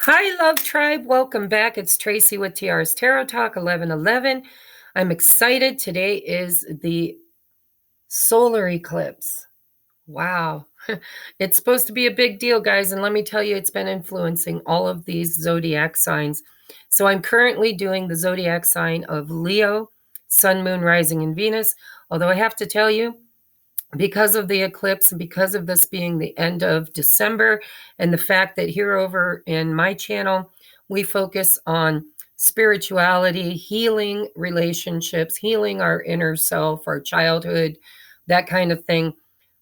Hi, Love Tribe. Welcome back. It's Tracy with TR's Tarot Talk 1111. I'm excited. Today is the solar eclipse. Wow. It's supposed to be a big deal, guys. And let me tell you, it's been influencing all of these zodiac signs. So I'm currently doing the zodiac sign of Leo, Sun, Moon, Rising, and Venus. Although I have to tell you, because of the eclipse and because of this being the end of December and the fact that here over in my channel, we focus on spirituality, healing relationships, healing our inner self, our childhood, that kind of thing,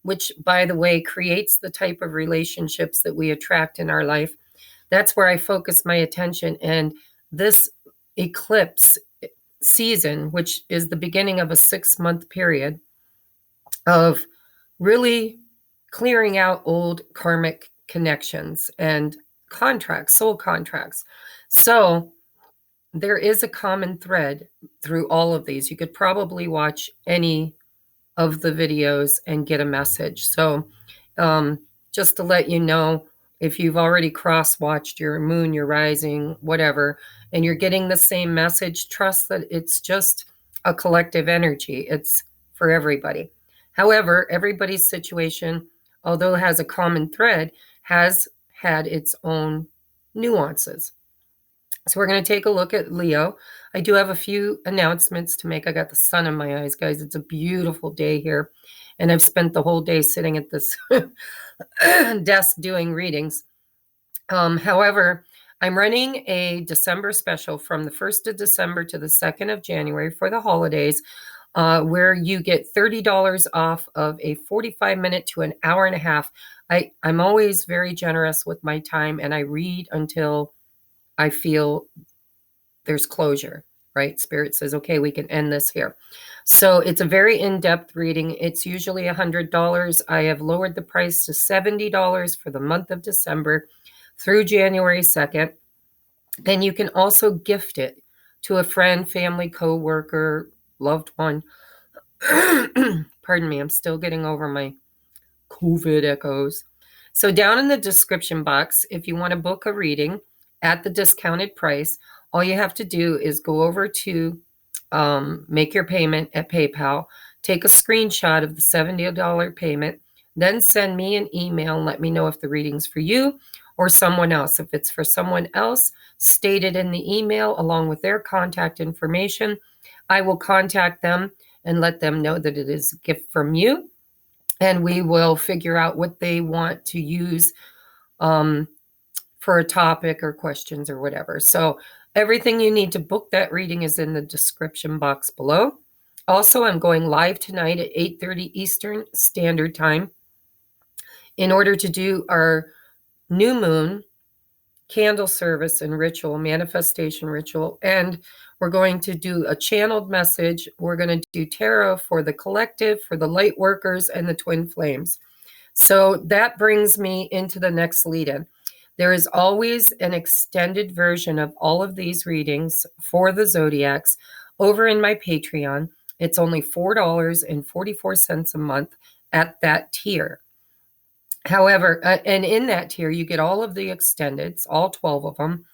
which, by the way, creates the type of relationships that we attract in our life. That's where I focus my attention. And this eclipse season, which is the beginning of a 6-month period, of really clearing out old karmic connections and contracts, soul contracts. So there is a common thread through all of these. You could probably watch any of the videos and get a message. So just to let you know, if you've already cross-watched your moon, your rising, whatever, and you're getting the same message, trust that it's just a collective energy. It's for everybody. However, everybody's situation, although it has a common thread, has had its own nuances. So we're going to take a look at Leo. I do have a few announcements to make. I got the sun in my eyes, guys. It's a beautiful day here. And I've spent the whole day sitting at this desk doing readings. However, I'm running a December special from the 1st of December to the 2nd of January for the holidays, where you get $30 off of a 45-minute to an hour and a half. I'm always very generous with my time, and I read until I feel there's closure, right? Spirit says, okay, we can end this here. So it's a very in-depth reading. It's usually $100. I have lowered the price to $70 for the month of December through January 2nd. And you can also gift it to a friend, family, co-worker, loved one. Pardon me, I'm still getting over my COVID echoes. So down in the description box, if you want to book a reading at the discounted price, all you have to do is go over to make your payment at PayPal, take a screenshot of the $70 payment, then send me an email and let me know if the reading's for you or someone else. If it's for someone else, state it in the email along with their contact information. I will contact them and let them know that it is a gift from you, and we will figure out what they want to use for a topic or questions or whatever. So everything you need to book that reading is in the description box below. Also, I'm going live tonight at 8:30 Eastern Standard Time in order to do our new moon candle service and ritual, manifestation ritual. And we're going to do a channeled message. We're going to do tarot for the collective, for the light workers, and the twin flames. So that brings me into the next lead-in. There is always an extended version of all of these readings for the zodiacs over in my Patreon. It's only $4.44 a month at that tier. However, and in that tier, you get all of the extendeds, all 12 of them.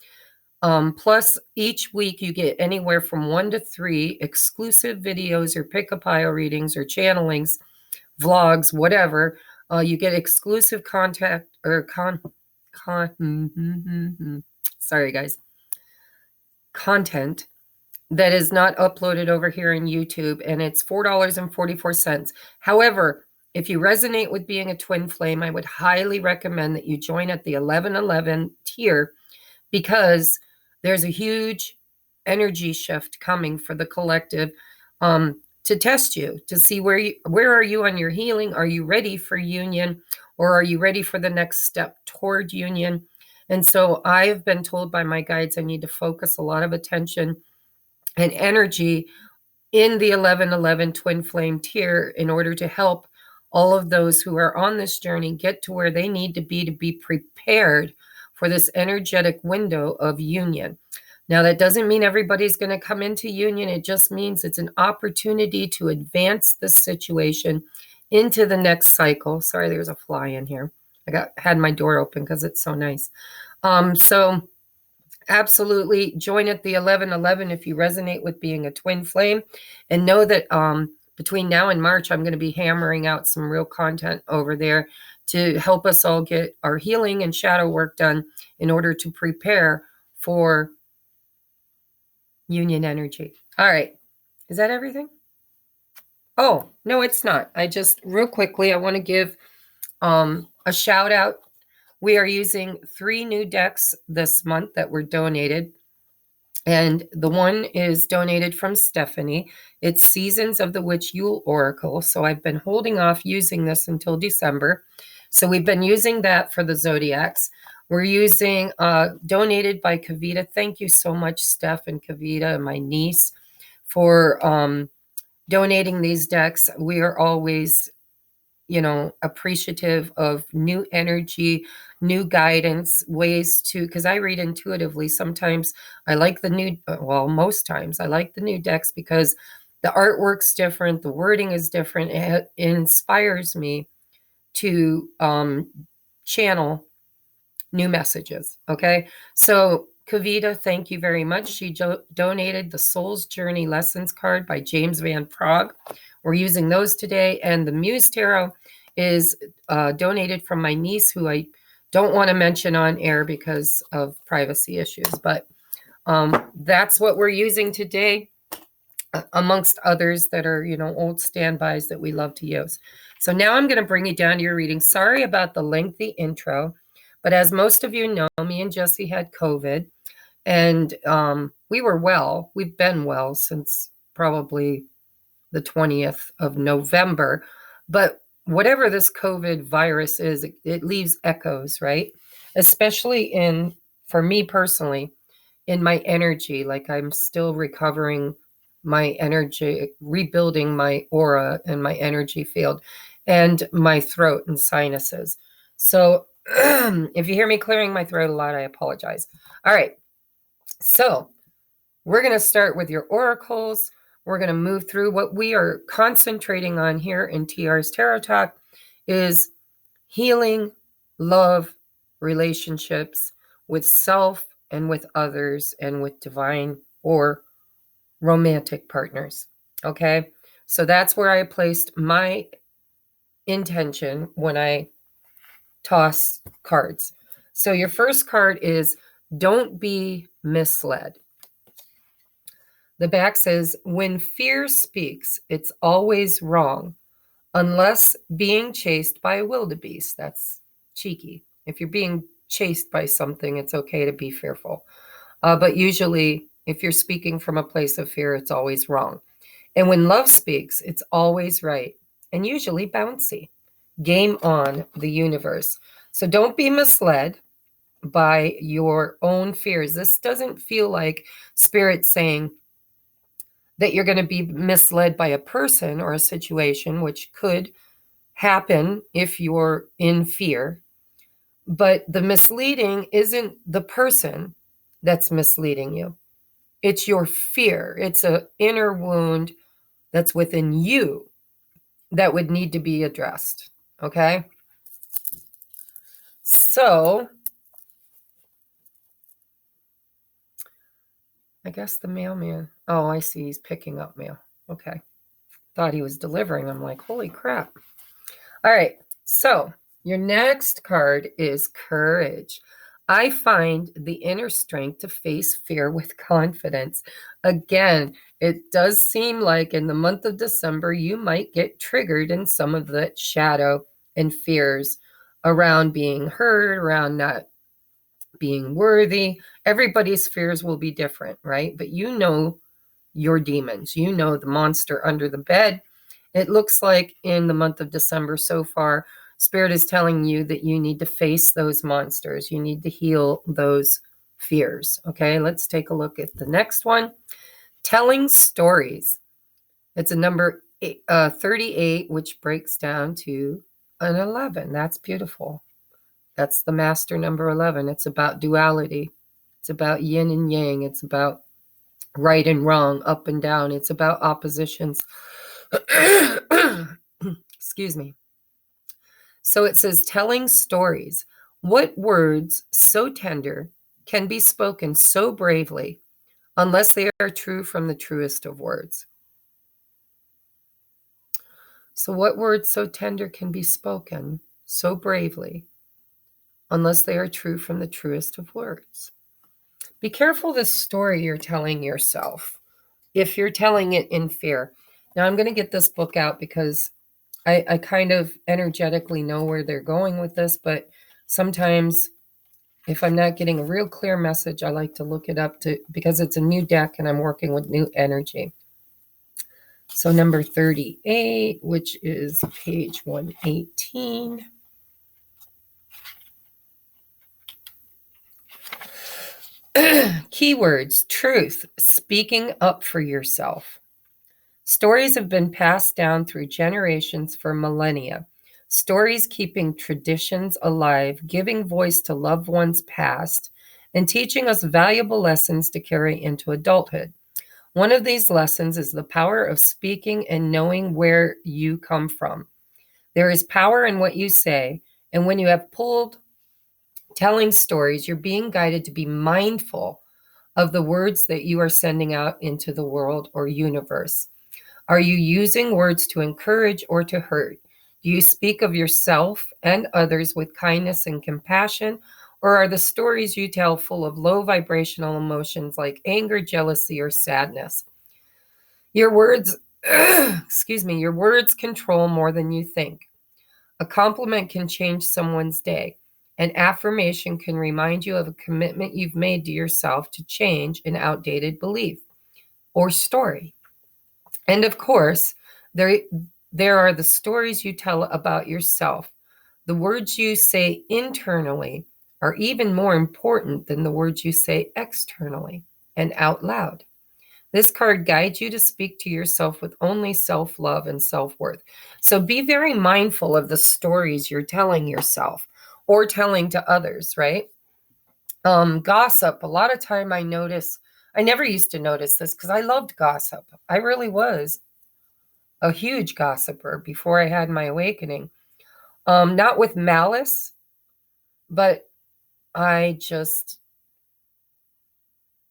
Plus, each week you get anywhere from 1 to 3 exclusive videos or pick-a-pile readings or channelings, vlogs, whatever. You get exclusive content that is not uploaded over here in YouTube, and it's $4.44. However, if you resonate with being a twin flame, I would highly recommend that you join at the 1111 tier, because there's a huge energy shift coming for the collective to test you, to see where are you on your healing? Are you ready for union, or are you ready for the next step toward union? And so I've been told by my guides I need to focus a lot of attention and energy in the 1111 twin flame tier in order to help all of those who are on this journey get to where they need to be prepared for this energetic window of union. Now, that doesn't mean everybody's going to come into union. It just means it's an opportunity to advance the situation into the next cycle. Sorry, there's a fly in here. I had my door open because it's so nice. So absolutely join at the 11:11 if you resonate with being a twin flame, and know that between now and March, I'm going to be hammering out some real content over there to help us all get our healing and shadow work done in order to prepare for union energy. All right. Is that everything? Oh, no, it's not. I just real quickly, I want to give a shout out. We are using 3 new decks this month that were donated. And the one is donated from Stephanie. It's Seasons of the Witch Yule Oracle. So I've been holding off using this until December. So we've been using that for the zodiacs. We're using donated by Kavita. Thank you so much, Steph and Kavita and my niece, for donating these decks. We are always, appreciative of new energy, new guidance, ways to, because I read intuitively. Sometimes I like most times I like the new decks because the artwork's different, the wording is different. It inspires me to channel new messages. Okay. So Kavita, thank you very much. She donated the Soul's Journey Lessons card by James Van Prague. We're using those today. And the Muse Tarot is donated from my niece, who I don't want to mention on air because of privacy issues. But that's what we're using today, amongst others that are, old standbys that we love to use. So now I'm going to bring you down to your reading. Sorry about the lengthy intro, but as most of you know, me and Jesse had COVID, and we were well. We've been well since probably the 20th of November. But whatever this COVID virus is, it leaves echoes, right? Especially for me personally, in my energy. Like I'm still recovering my energy, rebuilding my aura and my energy field and my throat and sinuses. So if you hear me clearing my throat a lot, I apologize. All right. So we're going to start with your oracles. We're going to move through. What we are concentrating on here in TR's Tarot Talk is healing, love, relationships with self and with others and with divine or romantic partners. Okay. So that's where I placed my intention when I toss cards. So your first card is Don't Be Misled. The back says, when fear speaks, it's always wrong, unless being chased by a wildebeest. That's cheeky. If you're being chased by something, it's okay to be fearful. But usually, if you're speaking from a place of fear, it's always wrong. And when love speaks, it's always right and usually bouncy. Game on, the universe. So don't be misled by your own fears. This doesn't feel like Spirit saying that you're going to be misled by a person or a situation, which could happen if you're in fear. But the misleading isn't the person that's misleading you. It's your fear. It's an inner wound that's within you that would need to be addressed. Okay? So, I guess the mailman. Oh, I see. He's picking up mail. Okay. Thought he was delivering. I'm like, holy crap. All right. So, your next card is Courage. I find the inner strength to face fear with confidence. Again, it does seem like in the month of December, you might get triggered in some of the shadow and fears around being heard, around not being worthy. Everybody's fears will be different, right? But you know your demons. You know the monster under the bed. It looks like in the month of December so far, Spirit is telling you that you need to face those monsters. You need to heal those fears. Okay, let's take a look at the next one. Telling stories. It's a number 38, which breaks down to an 11. That's beautiful. That's the master number 11. It's about duality. It's about yin and yang. It's about right and wrong, up and down. It's about oppositions. Excuse me. So it says telling stories. What words so tender can be spoken so bravely unless they are true from the truest of words. So, what words so tender can be spoken so bravely unless they are true from the truest of words? Be careful the story you're telling yourself if you're telling it in fear. Now, I'm going to get this book out because I kind of energetically know where they're going with this, but sometimes if I'm not getting a real clear message, I like to look it up because it's a new deck and I'm working with new energy. So number 38, which is page 118. Keywords: truth, speaking up for yourself. Stories have been passed down through generations for millennia. Stories keeping traditions alive, giving voice to loved ones past, and teaching us valuable lessons to carry into adulthood. One of these lessons is the power of speaking and knowing where you come from. There is power in what you say, and when you have pulled telling stories, you're being guided to be mindful of the words that you are sending out into the world or universe. Are you using words to encourage or to hurt? Do you speak of yourself and others with kindness and compassion, or are the stories you tell full of low vibrational emotions like anger, jealousy, or sadness? Your words, your words control more than you think. A compliment can change someone's day. An affirmation can remind you of a commitment you've made to yourself to change an outdated belief or story. And of course, there are the stories you tell about yourself. The words you say internally are even more important than the words you say externally and out loud. This card guides you to speak to yourself with only self-love and self-worth. So be very mindful of the stories you're telling yourself or telling to others, right? Gossip. A lot of time I never used to notice this because I loved gossip. I really was a huge gossiper before I had my awakening. Not with malice, but I just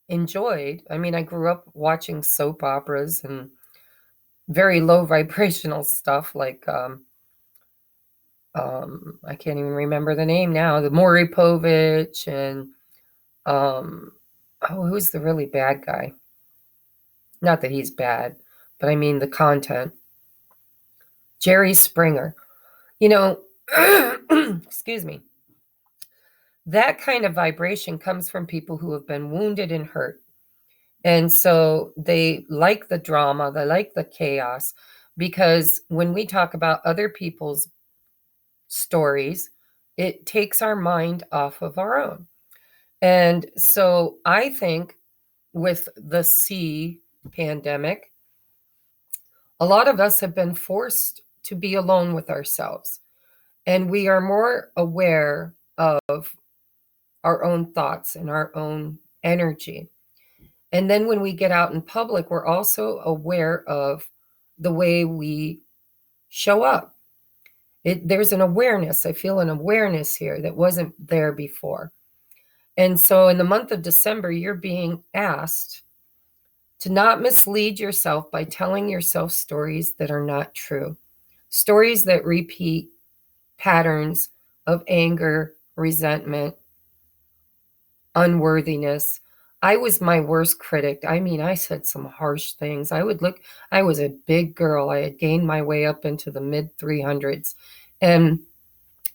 enjoyed. I mean, I grew up watching soap operas and very low vibrational stuff like I can't even remember the name now. The Maury Povich and who's the really bad guy? Not that he's bad, but I mean the content. Jerry Springer. You know, excuse me. That kind of vibration comes from people who have been wounded and hurt. And so they like the drama, they like the chaos, because when we talk about other people's stories, it takes our mind off of our own. And so I think with the C pandemic, a lot of us have been forced to be alone with ourselves. And we are more aware of our own thoughts and our own energy. And then when we get out in public, we're also aware of the way we show up. There's an awareness. I feel an awareness here that wasn't there before. And so in the month of December, you're being asked to not mislead yourself by telling yourself stories that are not true, stories that repeat patterns of anger, resentment, unworthiness. I was my worst critic. I mean, I said some harsh things. I was a big girl. I had gained my way up into the mid 300s. And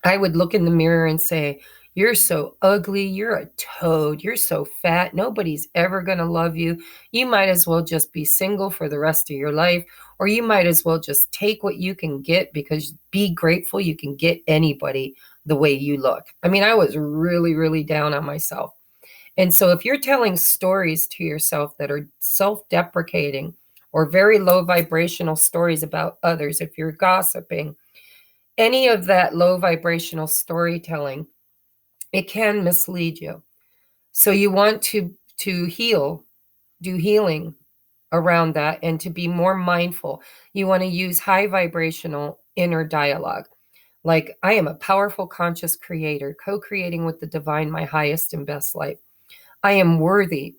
I would look in the mirror and say, "You're so ugly. You're a toad. You're so fat. Nobody's ever going to love you. You might as well just be single for the rest of your life, or you might as well just take what you can get because be grateful you can get anybody the way you look." I mean, I was really, really down on myself. And so if you're telling stories to yourself that are self-deprecating or very low vibrational stories about others, if you're gossiping, any of that low vibrational storytelling, it can mislead you. So you want to heal, do healing around that, and to be more mindful. You want to use high vibrational inner dialogue. Like, I am a powerful conscious creator, co-creating with the divine my highest and best life. I am worthy,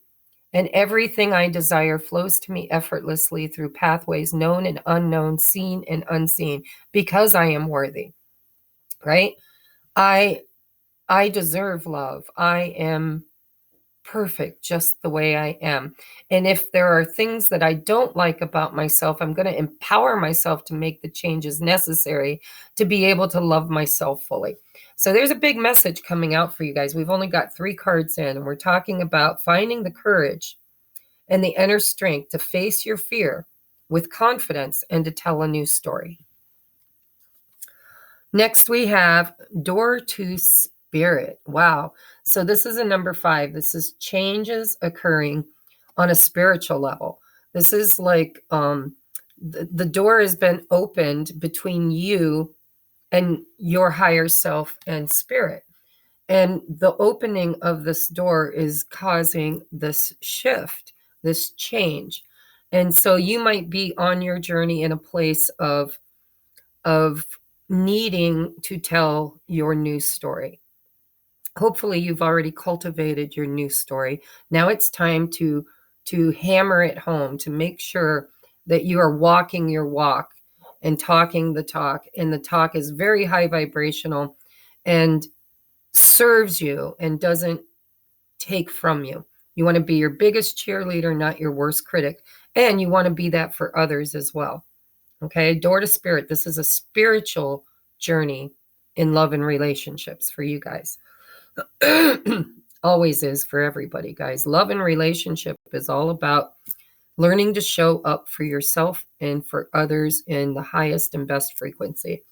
and everything I desire flows to me effortlessly through pathways known and unknown, seen and unseen, because I am worthy, right? I deserve love. I am perfect just the way I am. And if there are things that I don't like about myself, I'm going to empower myself to make the changes necessary to be able to love myself fully. So there's a big message coming out for you guys. We've only got 3 cards in, and we're talking about finding the courage and the inner strength to face your fear with confidence and to tell a new story. Next, we have Door to Spirit. Wow. So this is a number 5. This is changes occurring on a spiritual level. This is like the door has been opened between you and your higher self and spirit. And the opening of this door is causing this shift, this change. And so you might be on your journey in a place of needing to tell your new story. Hopefully you've already cultivated your new story. Now it's time to hammer it home, to make sure that you are walking your walk and talking the talk, and the talk is very high vibrational and serves you and doesn't take from you. You want to be your biggest cheerleader, not your worst critic, and you want to be that for others as well. Okay, Door to Spirit. This is a spiritual journey in love and relationships for you guys. Always is for everybody, guys. Love and relationship is all about learning to show up for yourself and for others in the highest and best frequency.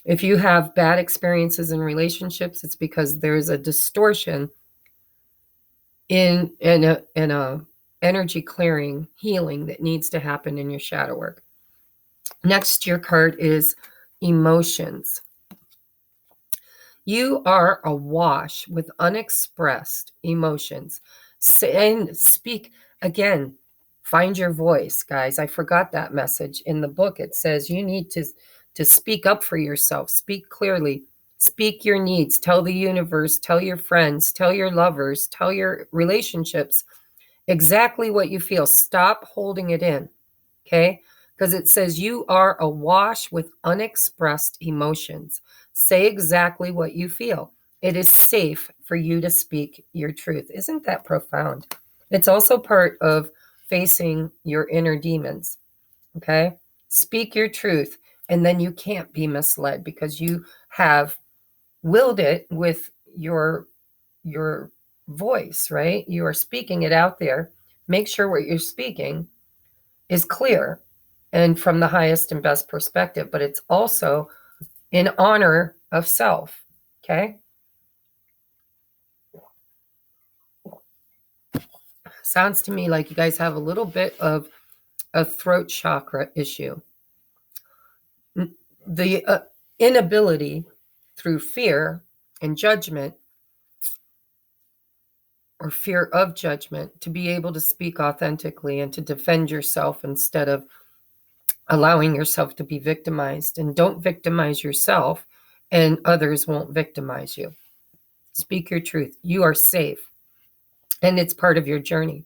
If you have bad experiences in relationships, it's because there's a distortion in a energy clearing, healing that needs to happen in your shadow work. Next, your card is emotions. You are awash with unexpressed emotions. And speak again. Find your voice, guys. I forgot that message in the book. It says you need to speak up for yourself. Speak clearly. Speak your needs. Tell the universe, tell your friends, tell your lovers, tell your relationships exactly what you feel. Stop holding it in. Okay? Because it says you are awash with unexpressed emotions. Say exactly what you feel. It is safe for you to speak your truth. Isn't that profound? It's also part of facing your inner demons. Okay? Speak your truth, and then you can't be misled because you have willed it with your voice, right? You are speaking it out there. Make sure what you're speaking is clear and from the highest and best perspective, but it's also in honor of self. Okay. Sounds to me like you guys have a little bit of a throat chakra issue. The inability through fear and judgment, or fear of judgment, to be able to speak authentically and to defend yourself instead of allowing yourself to be victimized. And don't victimize yourself, and others won't victimize you. Speak your truth. You are safe, and it's part of your journey.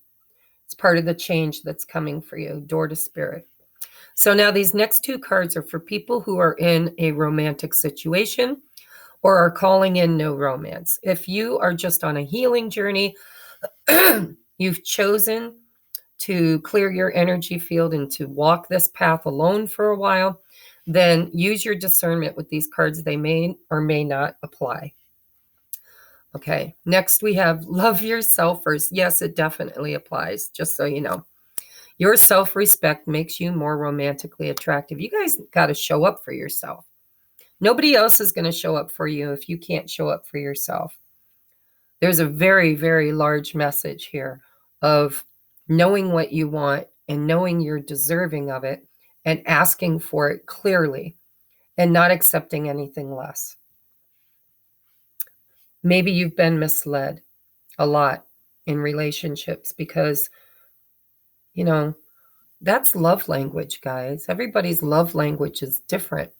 It's part of the change that's coming for you. Door to Spirit. So now these next 2 cards are for people who are in a romantic situation or are calling in no romance. If you are just on a healing journey, you've chosen to clear your energy field and to walk this path alone for a while, then use your discernment with these cards. They may or may not apply. Okay, next we have love yourself first. Yes, it definitely applies, just so you know. Your self-respect makes you more romantically attractive. You guys got to show up for yourself. Nobody else is going to show up for you if you can't show up for yourself. There's a very, very large message here of knowing what you want and knowing you're deserving of it and asking for it clearly and not accepting anything less. Maybe you've been misled a lot in relationships because, you know, that's love language, guys. Everybody's love language is different.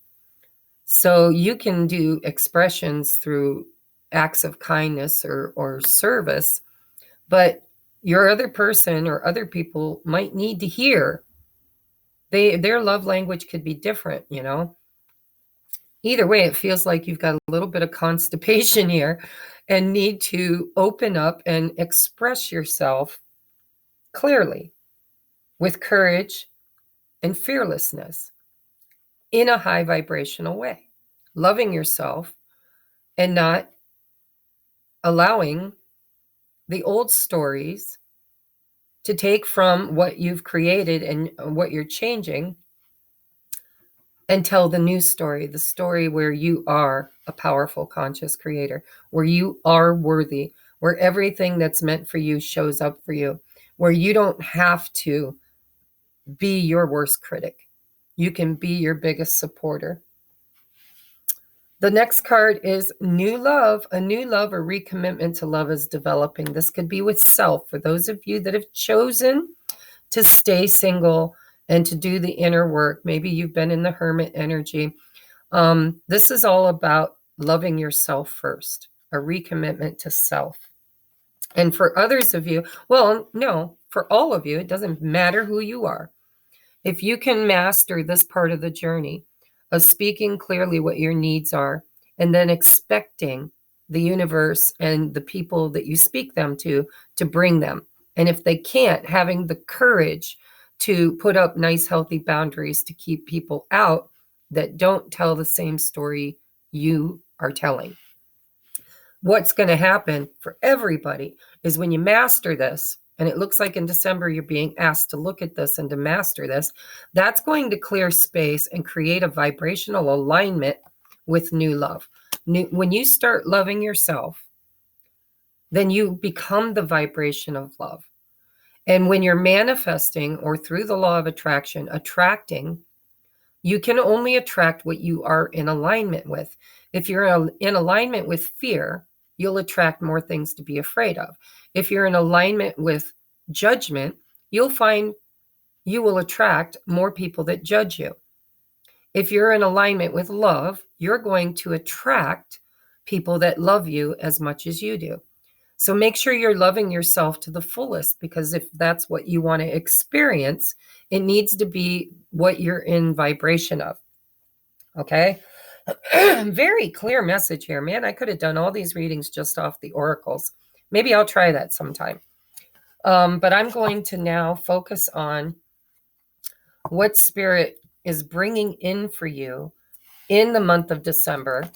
So you can do expressions through acts of kindness or service, but your other person or other people might need to hear. Their love language could be different, you know. Either way, it feels like you've got a little bit of constipation here and need to open up and express yourself clearly with courage and fearlessness in a high vibrational way, loving yourself and not allowing the old stories to take from what you've created and what you're changing and tell the new story, the story where you are a powerful conscious creator, where you are worthy, where everything that's meant for you shows up for you, where you don't have to be your worst critic. You can be your biggest supporter. The next card is new love. A new love or recommitment to love is developing. This could be with self. For those of you that have chosen to stay single and to do the inner work, maybe you've been in the hermit energy. This is all about loving yourself first, a recommitment to self. And for others of you, well, no, for all of you, it doesn't matter who you are. If you can master this part of the journey of speaking clearly what your needs are and then expecting the universe and the people that you speak them to bring them. And if they can't, having the courage to put up nice, healthy boundaries to keep people out that don't tell the same story you are telling. What's going to happen for everybody is when you master this, and it looks like in December you're being asked to look at this and to master this, that's going to clear space and create a vibrational alignment with new love. When you start loving yourself, then you become the vibration of love. And when you're manifesting or through the law of attraction, attracting, you can only attract what you are in alignment with. If you're in alignment with fear, you'll attract more things to be afraid of. If you're in alignment with judgment, you'll find you will attract more people that judge you. If you're in alignment with love, you're going to attract people that love you as much as you do. So make sure you're loving yourself to the fullest, because if that's what you want to experience, it needs to be what you're in vibration of. Okay? Very clear message here, man. I could have done all these readings just off the oracles. Maybe I'll try that sometime. But I'm going to now focus on what Spirit is bringing in for you in the month of December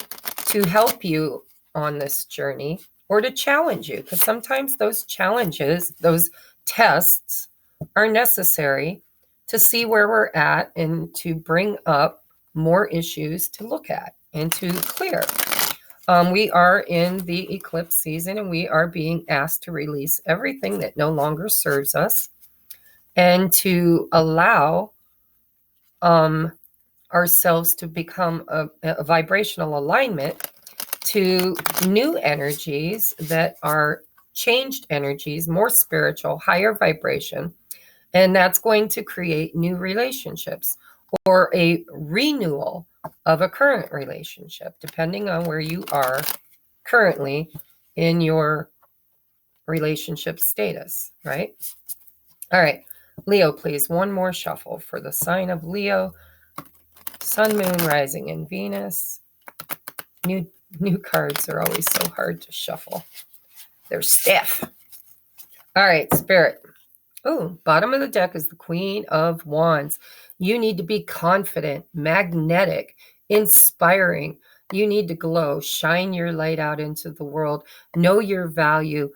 to help you on this journey or to challenge you, because sometimes those challenges, those tests are necessary to see where we're at and to bring up more issues to look at and to clear. We are in the eclipse season and we are being asked to release everything that no longer serves us and to allow ourselves to become a vibrational alignment to new energies that are changed energies, more spiritual, higher vibration. And that's going to create new relationships or a renewal of a current relationship, depending on where you are currently in your relationship status, right? All right, Leo, please, one more shuffle for the sign of Leo, Sun, Moon, Rising, and Venus. New cards are always so hard to shuffle. They're stiff. All right, Spirit. Oh, bottom of the deck is the Queen of Wands. You need to be confident, magnetic, inspiring. You need to glow, shine your light out into the world, know your value.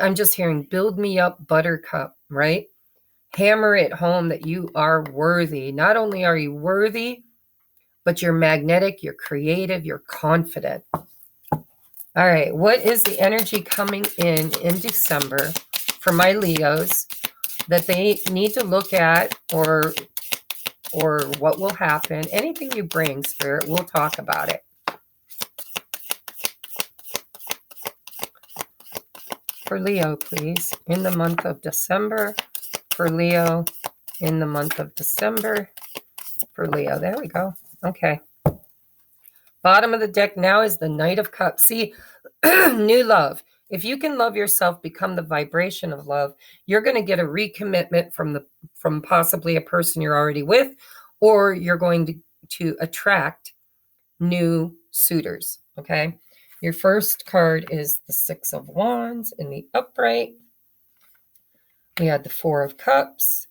I'm just hearing, build me up, buttercup, right? Hammer it home that you are worthy. Not only are you worthy, but you're magnetic, you're creative, you're confident. All right, what is the energy coming in December for my Leos that they need to look at, or what will happen? Anything you bring, Spirit, we'll talk about it. For Leo, please, in the month of December. For Leo, in the month of December. For Leo, there we go. Okay. Bottom of the deck now is the Knight of Cups. See, new love. If you can love yourself, become the vibration of love, you're going to get a recommitment from possibly a person you're already with, or you're going to attract new suitors. Okay. Your first card is the Six of Wands in the upright. We had the Four of Cups,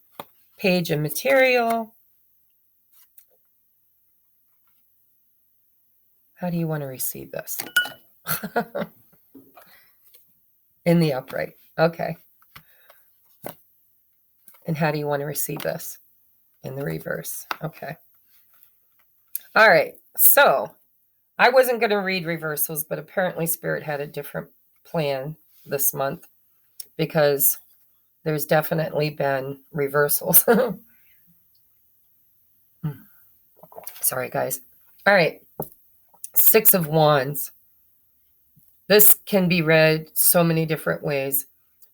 Page of Material. How do you want to receive this? In the upright. Okay. And how do you want to receive this? In the reverse. Okay. All right. So I wasn't going to read reversals, but apparently Spirit had a different plan this month because there's definitely been reversals. Sorry, guys. All right. Six of Wands. This can be read so many different ways,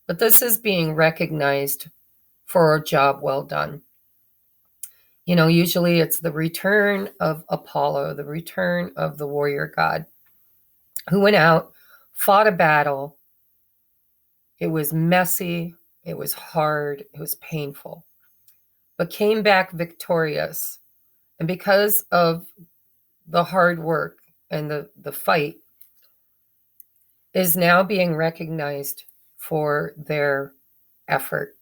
but this is being recognized for a job well done. You know, usually it's the return of Apollo, the return of the warrior god who went out, fought a battle. It was messy, it was hard, it was painful, but came back victorious. And because of the hard work and the fight, is now being recognized for their effort,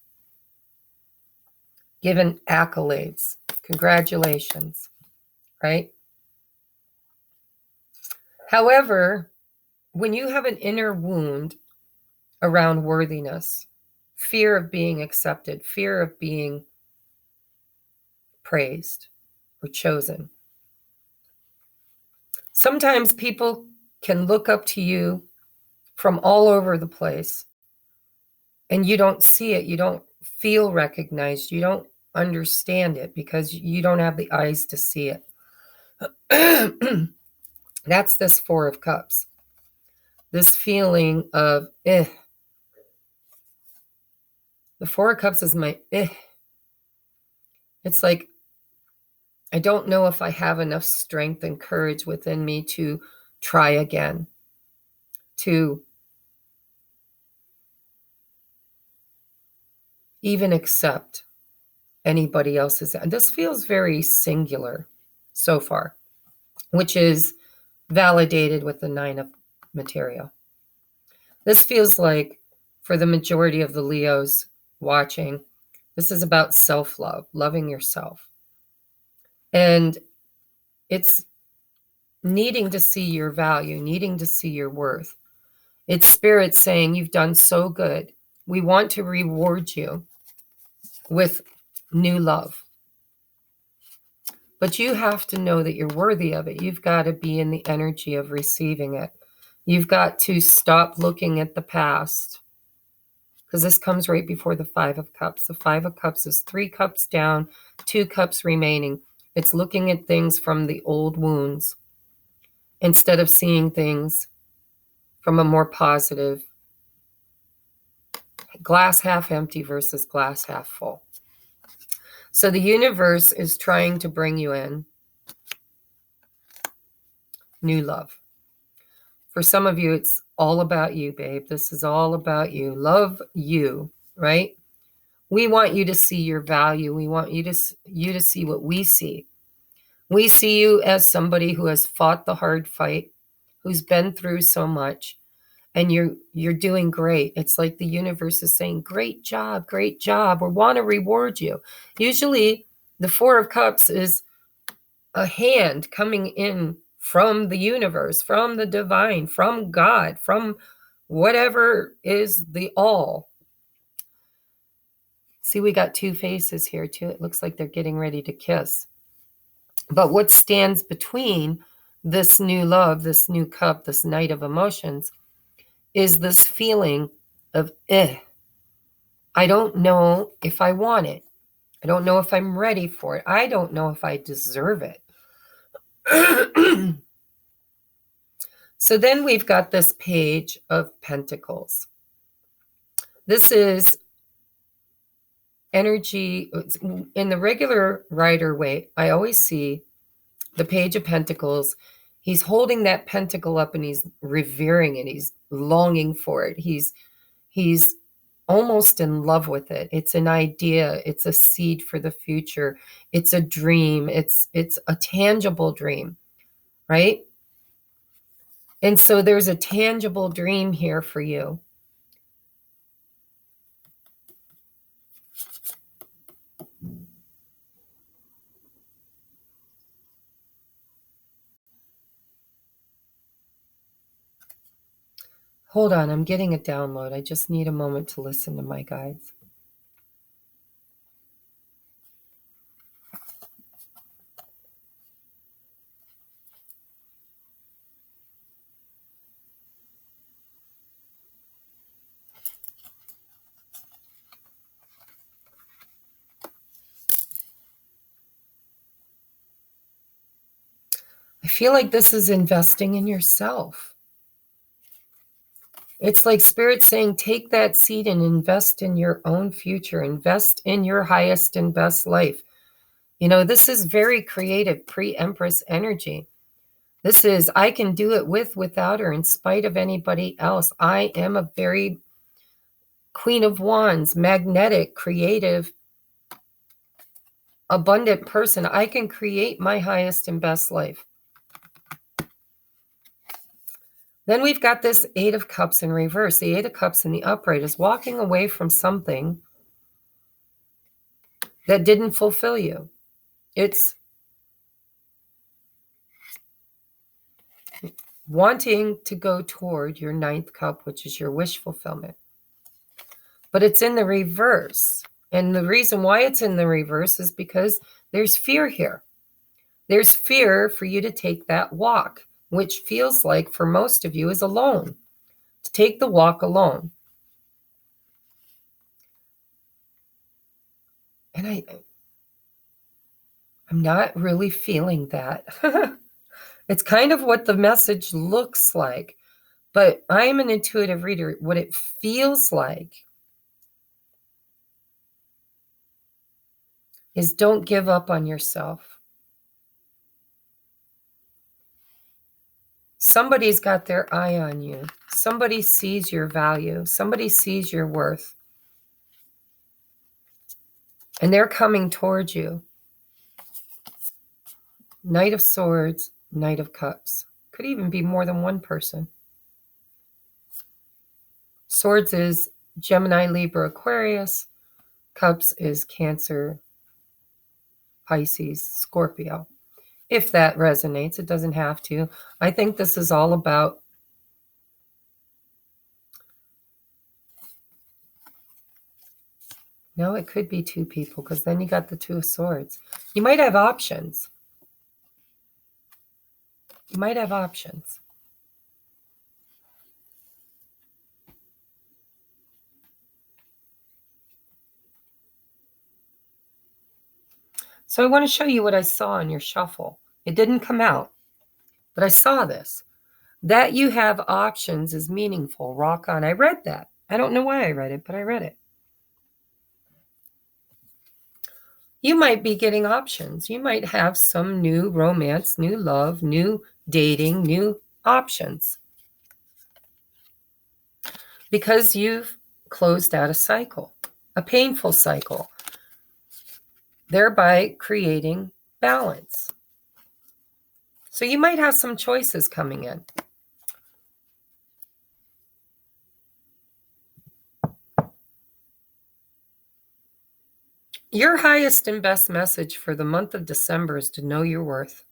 given accolades, congratulations, right? However, when you have an inner wound around worthiness, fear of being accepted, fear of being praised or chosen, sometimes people can look up to you from all over the place and you don't see it, you don't feel recognized, you don't understand it because you don't have the eyes to see it. That's this Four of Cups. This feeling of The Four of Cups is my It's like, I don't know if I have enough strength and courage within me to try again, to even accept anybody else's. And this feels very singular so far, which is validated with the Nine of Material. This feels like, for the majority of the Leos watching, this is about self-love, loving yourself. And it's needing to see your value, needing to see your worth. It's Spirit saying, you've done so good. We want to reward you with new love. But you have to know that you're worthy of it. You've got to be in the energy of receiving it. You've got to stop looking at the past, because this comes right before the Five of Cups. The Five of Cups is 3 cups down, 2 cups remaining. It's looking at things from the old wounds instead of seeing things from a more positive, glass half empty versus glass half full. So the universe is trying to bring you in new love. For some of you, it's all about you, babe. This is all about you. Love you, right? We want you to see your value. We want you to see what we see. We see you as somebody who has fought the hard fight, who's been through so much, and you're doing great. It's like the universe is saying, great job, we want to reward you. Usually the Four of Cups is a hand coming in from the universe, from the divine, from God, from whatever is the all. See, we got 2 faces here too. It looks like they're getting ready to kiss. But what stands between this new love, this new cup, this Knight of Emotions, is this feeling of, I don't know if I want it. I don't know if I'm ready for it. I don't know if I deserve it. So then we've got this Page of Pentacles. This is energy. In the regular Rider way, I always see the Page of Pentacles He's holding that pentacle up and he's revering it. He's longing for it. He's almost in love with it. It's an idea. It's a seed for the future. It's a dream. It's a tangible dream, right? And so there's a tangible dream here for you. Hold on, I'm getting a download. I just need a moment to listen to my guides. I feel like this is investing in yourself. It's like Spirit saying, take that seed and invest in your own future. Invest in your highest and best life. You know, this is very creative, pre-Empress energy. This is, I can do it with, without, or in spite of anybody else. I am a very Queen of Wands, magnetic, creative, abundant person. I can create my highest and best life. Then we've got this Eight of Cups in reverse. The Eight of Cups in the upright is walking away from something that didn't fulfill you. It's wanting to go toward your ninth cup, which is your wish fulfillment. But it's in the reverse. And the reason why it's in the reverse is because there's fear here. There's fear for you to take that walk, which feels like for most of you is alone, to take the walk alone. And I'm not really feeling that. It's kind of what the message looks like, but I'm an intuitive reader. What it feels like is don't give up on yourself. Somebody's got their eye on you. Somebody sees your value. Somebody sees your worth. And they're coming towards you. Knight of Swords, Knight of Cups. Could even be more than one person. Swords is Gemini, Libra, Aquarius. Cups is Cancer, Pisces, Scorpio. If that resonates, it doesn't have to. I think this is all about no, it could be two people because then you got the Two of Swords. You might have options. You might have options. So I want to show you what I saw in your shuffle. It didn't come out, but I saw this. That you have options is meaningful. Rock on. I read that. I don't know why I read it, but I read it. You might be getting options. You might have some new romance, new love, new dating, new options. Because you've closed out a cycle, a painful cycle, thereby creating balance. So you might have some choices coming in. Your highest and best message for the month of December is to know your worth.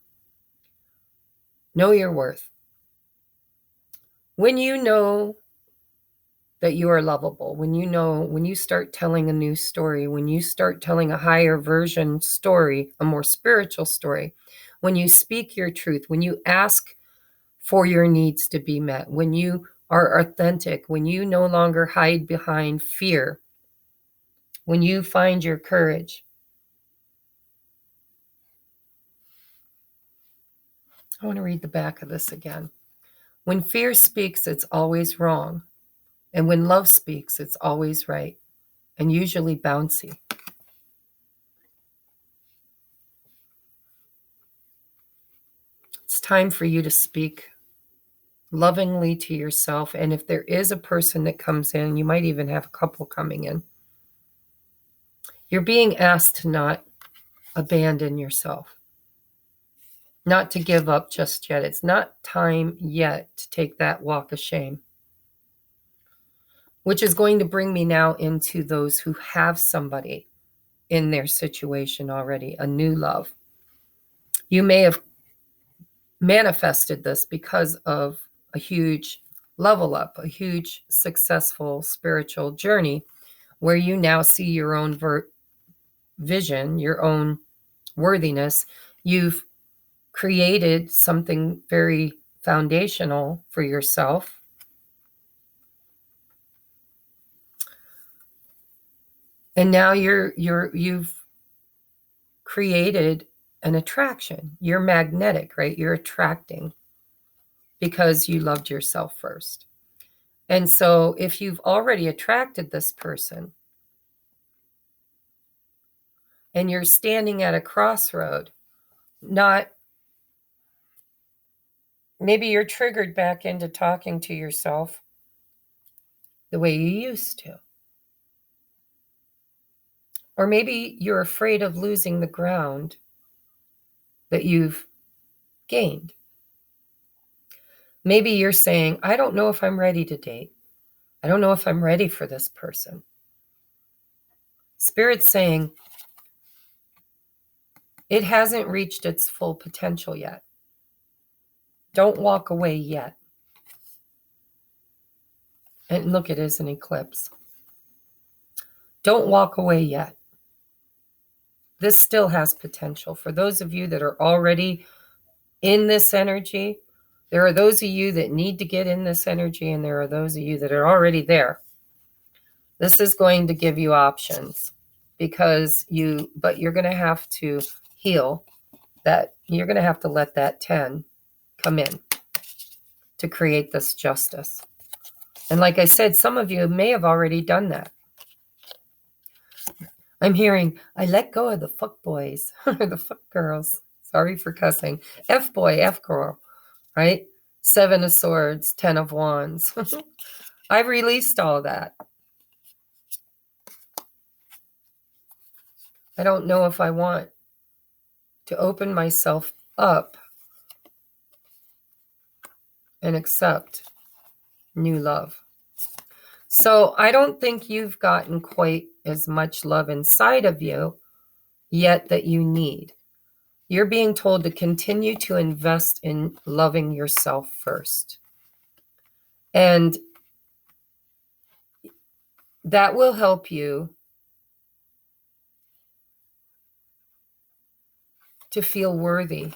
Know your worth. When you know that you are lovable, when you start telling a new story, when you start telling a higher version story, a more spiritual story, when you speak your truth, when you ask for your needs to be met, when you are authentic, when you no longer hide behind fear, when you find your courage. I want to read the back of this again. When fear speaks, it's always wrong. And when love speaks, it's always right, and usually bouncy. It's time for you to speak lovingly to yourself. And if there is a person that comes in, you might even have a couple coming in, you're being asked to not abandon yourself, not to give up just yet. It's not time yet to take that walk of shame, which is going to bring me now into those who have somebody in their situation already, a new love. You may have manifested this because of a huge level up, a huge successful spiritual journey where you now see your own vision, your own worthiness. You've created something very foundational for yourself. And now you've created an attraction. You're magnetic, right? You're attracting because you loved yourself first. And so if you've already attracted this person and you're standing at a crossroad, maybe you're triggered back into talking to yourself the way you used to. Or maybe you're afraid of losing the ground that you've gained. Maybe you're saying, I don't know if I'm ready to date. I don't know if I'm ready for this person. Spirit's saying it hasn't reached its full potential yet. Don't walk away yet. And look, it is an eclipse. Don't walk away yet. This still has potential. For those of you that are already in this energy, there are those of you that need to get in this energy, and there are those of you that are already there. This is going to give you options but you're going to have to heal that. You're going to have to let that 10 come in to create this justice. And like I said, some of you may have already done that. I'm hearing, I let go of the fuck boys or the fuck girls. Sorry for cussing. F boy, F girl, right? 7 of swords, 10 of wands. I've released all that. I don't know if I want to open myself up and accept new love. So I don't think you've gotten quite as much love inside of you yet that you need. You're being told to continue to invest in loving yourself first. And that will help you to feel worthy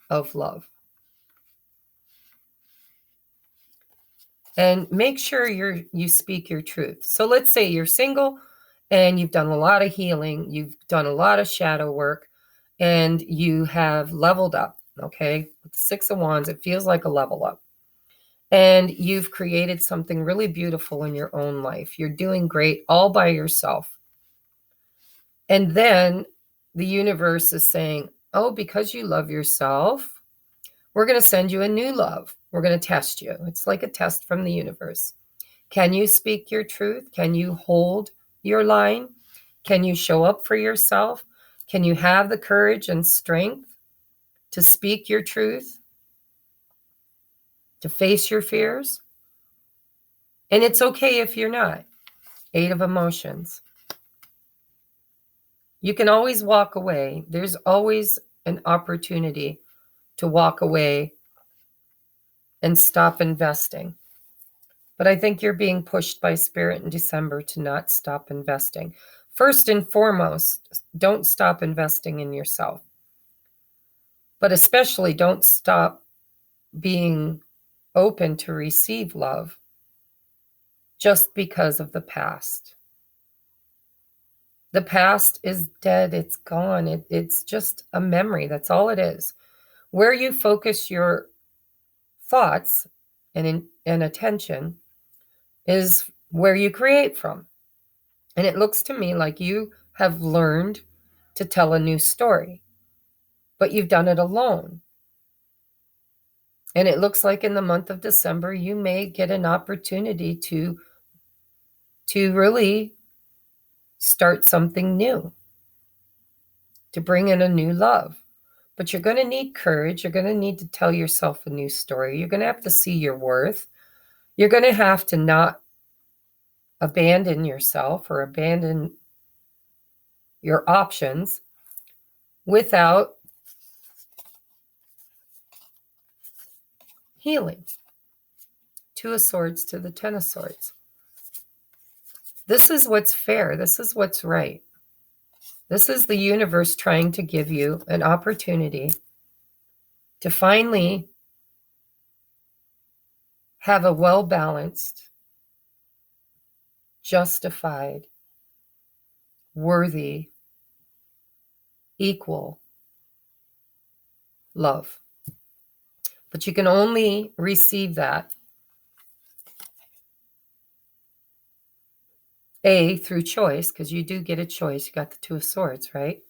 of love. And make sure you speak your truth. So let's say you're single and you've done a lot of healing, you've done a lot of shadow work, and you have leveled up, okay? With the 6 of Wands, it feels like a level up. And you've created something really beautiful in your own life. You're doing great all by yourself. And then the universe is saying, oh, because you love yourself, we're going to send you a new love. We're going to test you. It's like a test from the universe. Can you speak your truth? Can you hold your line? Can you show up for yourself? Can you have the courage and strength to speak your truth? To face your fears? And it's okay if you're not. 8 of emotions. You can always walk away. There's always an opportunity to walk away and stop investing. But I think you're being pushed by Spirit in December to not stop investing. First and foremost, don't stop investing in yourself. But especially don't stop being open to receive love just because of the past. The past is dead. It's gone. It's just a memory. That's all it is. Where you focus your thoughts and attention is where you create from. And it looks to me like you have learned to tell a new story. but you've done it alone. And it looks like in the month of December, you may get an opportunity to really start something new, to bring in a new love. But you're going to need courage. You're going to need to tell yourself a new story. You're going to have to see your worth. You're going to have to not abandon yourself or abandon your options without healing. Two of Swords to the Ten of Swords. This is what's fair. This is what's right. This is the universe trying to give you an opportunity to finally have a well-balanced, justified, worthy, equal love. But you can only receive that through choice, because you do get a choice. You got the Two of Swords, right?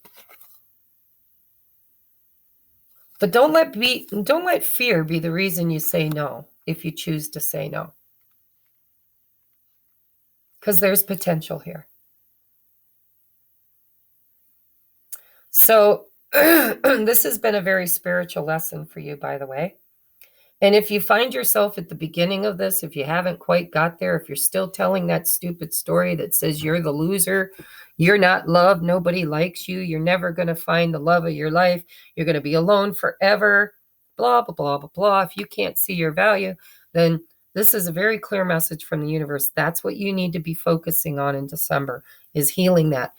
But don't let fear be the reason you say no if you choose to say no. Because there's potential here. So this has been a very spiritual lesson for you, by the way. And if you find yourself at the beginning of this, if you haven't quite got there, if you're still telling that stupid story that says you're the loser, you're not loved, nobody likes you, you're never going to find the love of your life, you're going to be alone forever, blah, blah, blah, blah, blah. If you can't see your value, then this is a very clear message from the universe. That's what you need to be focusing on in December, is healing that.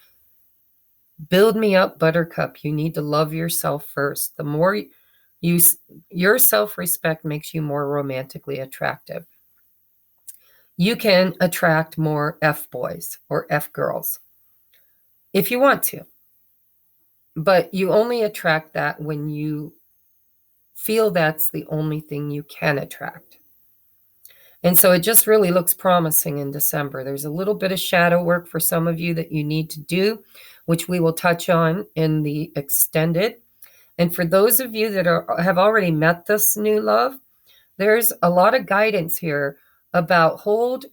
Build me up, buttercup. You need to love yourself first. The more your self-respect makes you more romantically attractive. You can attract more F-boys or F-girls if you want to. But you only attract that when you feel that's the only thing you can attract. And so it just really looks promising in December. There's a little bit of shadow work for some of you that you need to do, which we will touch on in the extended. And for those of you that have already met this new love, there's a lot of guidance here about hold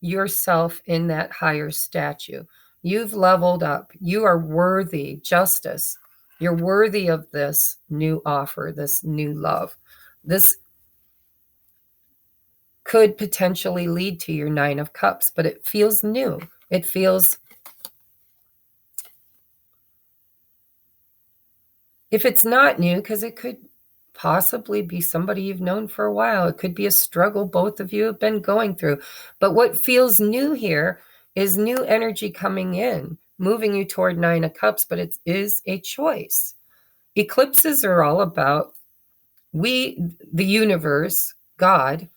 yourself in that higher statue. You've leveled up. You are worthy, justice. You're worthy of this new offer, this new love. This could potentially lead to your Nine of Cups, but it feels new. It feels, if it's not new, because it could possibly be somebody you've known for a while. It could be a struggle both of you have been going through. But what feels new here is new energy coming in, moving you toward Nine of Cups, but it is a choice. Eclipses are all about the universe, God,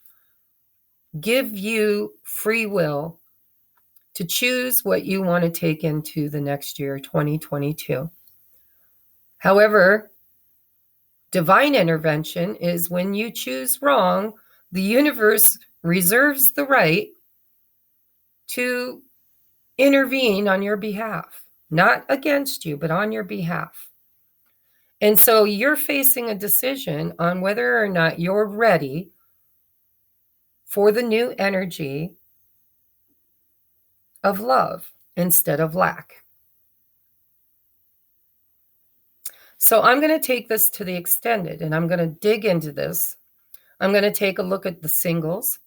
give you free will to choose what you want to take into the next year, 2022. However, divine intervention is when you choose wrong, the universe reserves the right to intervene on your behalf, not against you, but on your behalf. And so you're facing a decision on whether or not you're ready for the new energy of love instead of lack. So I'm going to take this to the extended, and I'm going to dig into this. I'm going to take a look at the singles.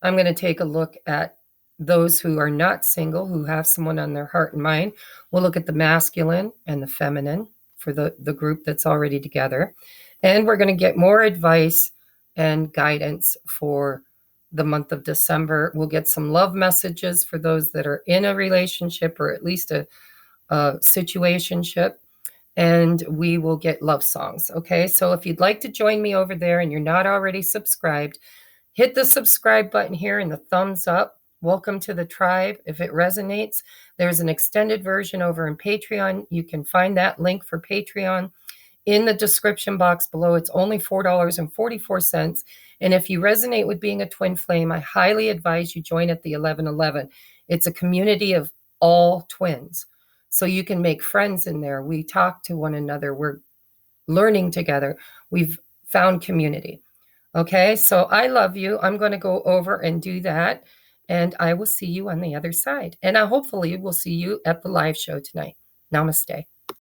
I'm going to take a look at those who are not single, who have someone on their heart and mind. We'll look at the masculine and the feminine for the group that's already together. And we're going to get more advice and guidance for the month of December. We'll get some love messages for those that are in a relationship or at least a situationship. And we will get love songs. Okay, so if you'd like to join me over there and you're not already subscribed, hit the subscribe button here and the thumbs up. Welcome to the tribe. If it resonates, there's an extended version over in Patreon. You can find that link for Patreon in the description box below. It's only $4.44. And if you resonate with being a twin flame, I highly advise you join at the 1111. It's a community of all twins. So you can make friends in there. We talk to one another. We're learning together. We've found community. Okay, so I love you. I'm going to go over and do that, and I will see you on the other side. And I hopefully will see you at the live show tonight. Namaste.